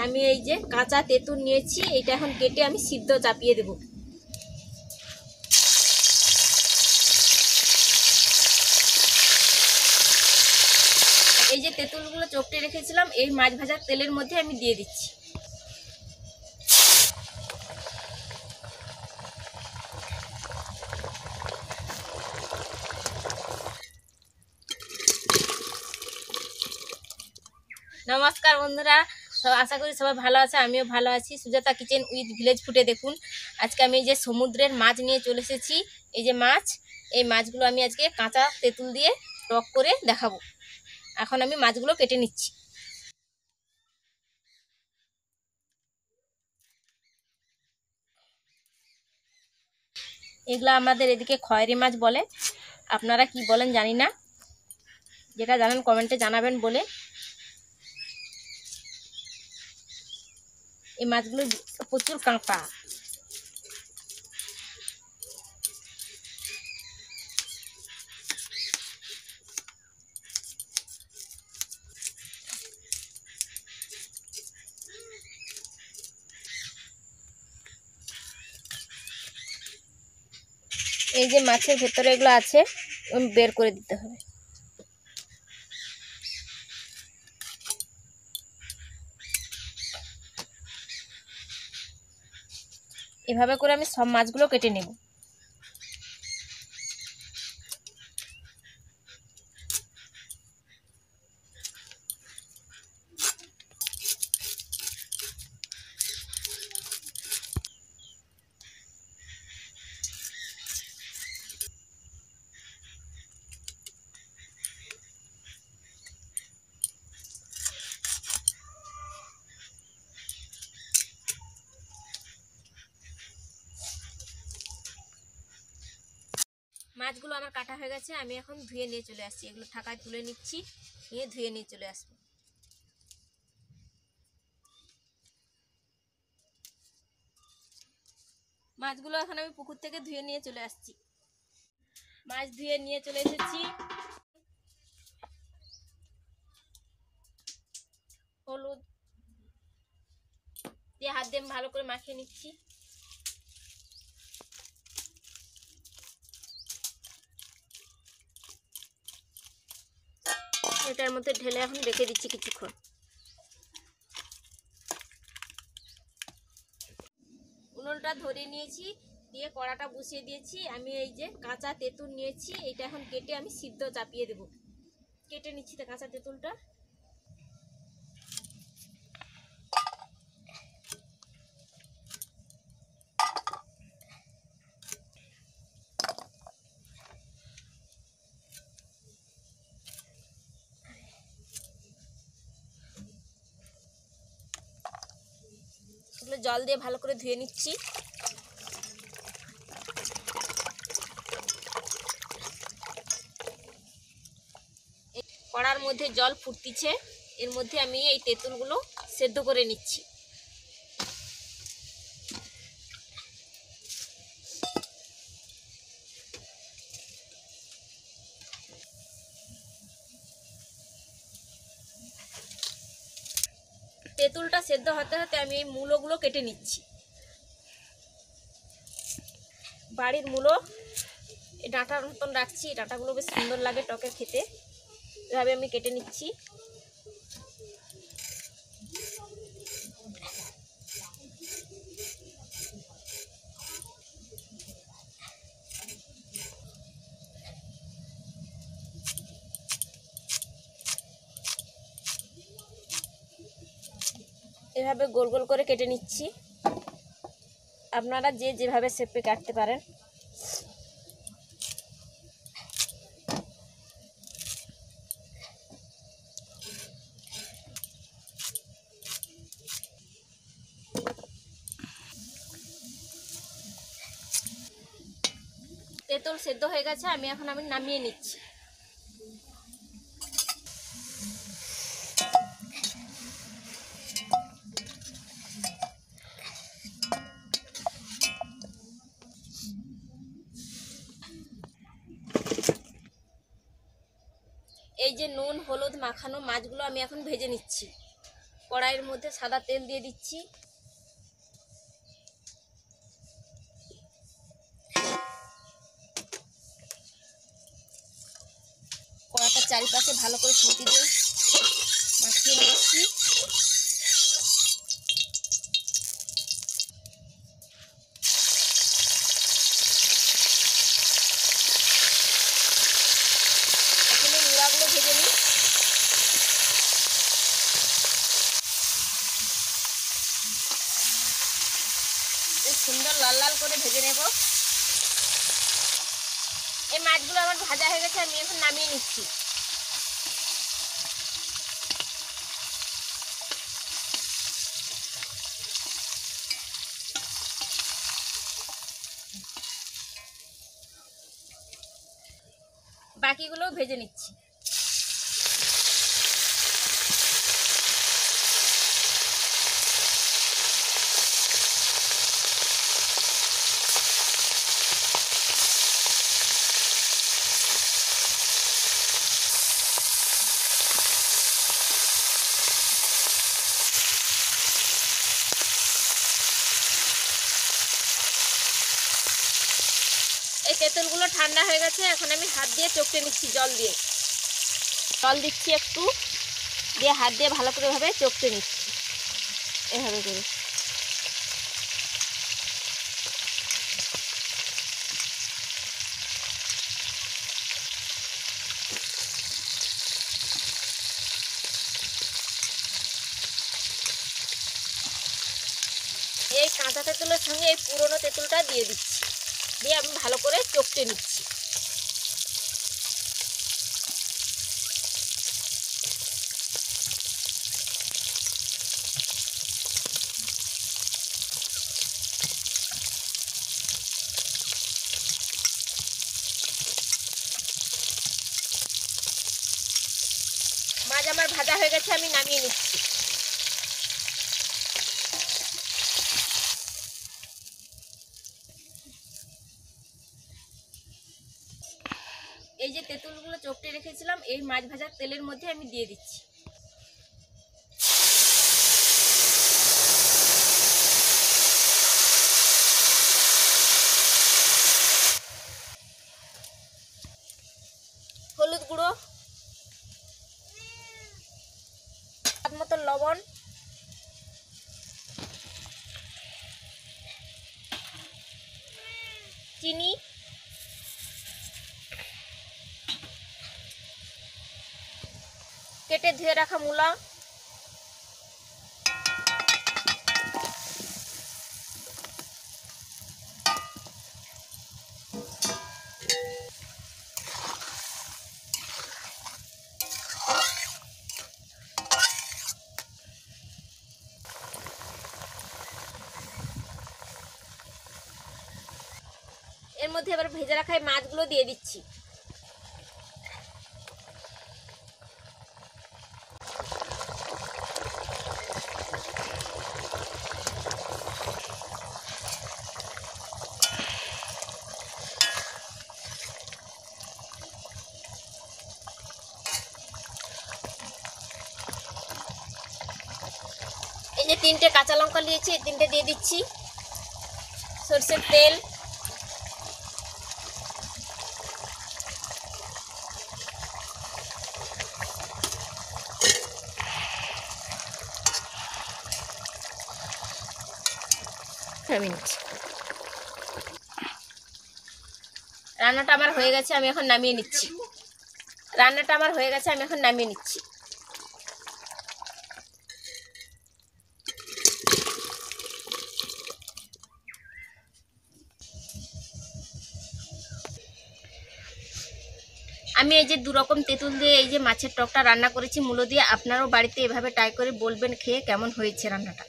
আমি এই যে কাঁচা তেঁতুল নিয়েছি, এটা এখন কেটে আমি সিদ্ধ চাপিয়ে দেব। এই যে তেঁতুলগুলো চটকে রেখেছিলাম এই মাছ ভাজার তেলের মধ্যে আমি দিয়ে দিচ্ছি। নমস্কার বন্ধুরা, আশা করি সবাই ভালো আছে, আমিও ভালো আছি। সুজাতা কিচেন উইথ ভিলেজ ফুডে দেখুন, আজকে আমি এই যে সমুদ্রের মাছ নিয়ে চলে এসেছি। এই যে মাছ, এই মাছগুলো আমি আজকে কাঁচা তেঁতুল দিয়ে টক করে দেখাবো। এখন আমি মাছগুলো কেটে নিচ্ছি। এগুলো আমাদের এদিকে খয়েরি মাছ বলে, আপনারা কি বলেন জানি না, যেটা জানেন কমেন্টে জানাবেন বলে। এই মাছগুলো প্রচুর কাঁটা। এই যে মাছের ভেতরে এগুলো আছে, বের করে দিতে হবে। এভাবে করে আমি সব মাছগুলো কেটে নেব। মাছগুলো আমার কাটা হয়ে গেছে, আমি এখন ধুয়ে নিয়ে চলে আসছি। এগুলো ঢাকায় তুলে নিচ্ছি, নিয়ে ধুয়ে নিয়ে চলে আসবো। মাছগুলো এখন আমি পুকুর থেকে ধুয়ে নিয়ে চলে আসছি। মাছ ধুয়ে নিয়ে চলে এসেছি। হলুদ দিয়ে হাত দিয়ে ভালো করে মাখিয়ে নিচ্ছি। এটার মধ্যে ঢেলে এখন রেখে দিচ্ছি কিছুক্ষণ। উনুনটা ধরে নিয়েছি, দিয়ে কড়াটা বসিয়ে দিয়েছি। আমি এই যে কাঁচা তেঁতুল নিয়েছি, এটা এখন কেটে আমি সিদ্ধ চাপিয়ে দেব। কেটে নিচ্ছি তো কাঁচা তেঁতুলটা। এগুলো জল দিয়ে ভালো করে ধুয়ে নিচ্ছি। কড়ার মধ্যে জল ফুটতিছে, এর মধ্যে আমি এই তেঁতুলগুলো সেদ্ধ করে নিচ্ছি। তেঁতুলটা সেদ্ধ হতে হতে আমি এই মূলোগুলো কেটে নিচ্ছি। বাড়ির মূলো এই ডাঁটার মতন রাখছি, ডাঁটাগুলো বেশ সুন্দর লাগে টকে খেতে। এভাবে আমি কেটে নিচ্ছি। এভাবে গোল গোল করে কেটে নিচ্ছি। আপনারা যে যেভাবে শেপে কাটতে পারেন। তেঁতুল সেদ্ধ হয়ে গেছে, আমি নামিয়ে নিচ্ছি। এই যে নুন হলুদ মাখানো মাছগুলো আমি এখন ভেজে নিচ্ছি। কড়াইয়ের মধ্যে সাদা তেল দিয়ে দিচ্ছি। কড়াটার চারিপাশে ভালো করে খুঁটি দিয়ে মাখিয়ে নিচ্ছি। এখানে মুড়াগুলো ভেজে নিই। সুন্দর লাল লাল করে ভেজে নেব। এই মাছগুলো আমার ভাজা হয়ে গেছে, আমি এখন নামিয়ে নিচ্ছি। বাকিগুলো ভেজে নিচ্ছি। এই তেঁতুলগুলো ঠান্ডা হয়ে গেছে, এখন আমি হাত দিয়ে চটকে নিচ্ছি। জল দিচ্ছি একটু, দিয়ে হাত দিয়ে ভালো করে ভাবে চটকে নিচ্ছি এভাবে করে। এই কাঁচা তেঁতুলের সঙ্গে এই পুরনো তেঁতুলটা দিয়ে দিচ্ছি, দিয়ে আমি ভালো করে চটকে নিচ্ছি। মাছ আমার ভাজা হয়ে গেছে, আমি নামিয়ে নিচ্ছি। এই যে তেঁতুলগুলো চটকে রেখেছিলাম এই মাছ ভাজার তেলের মধ্যে আমি দিয়ে দিচ্ছি। হলুদ গুঁড়ো, স্বাদ মতো লবণ, চিনি, কেটে ধুয়ে রাখা মূলা, এর মধ্যে এবার ভেজে রাখা এই মাছগুলো দিয়ে দিচ্ছি। এই যে 3টে কাঁচা লঙ্কা নিয়েছি, এই 3টে দিয়ে দিচ্ছি। সরষের তেল, রান্নাটা আমার হয়ে গেছে, আমি এখন নামিয়ে নিচ্ছি। আমি এই যে 2 রকম তেঁতুল দিয়ে এই যে মাছের টকটা রান্না করেছি মূলো দিয়ে। আপনারাও বাড়িতে এভাবে ট্রাই করে বলবেন খেয়ে কেমন হয়েছে রান্নাটা।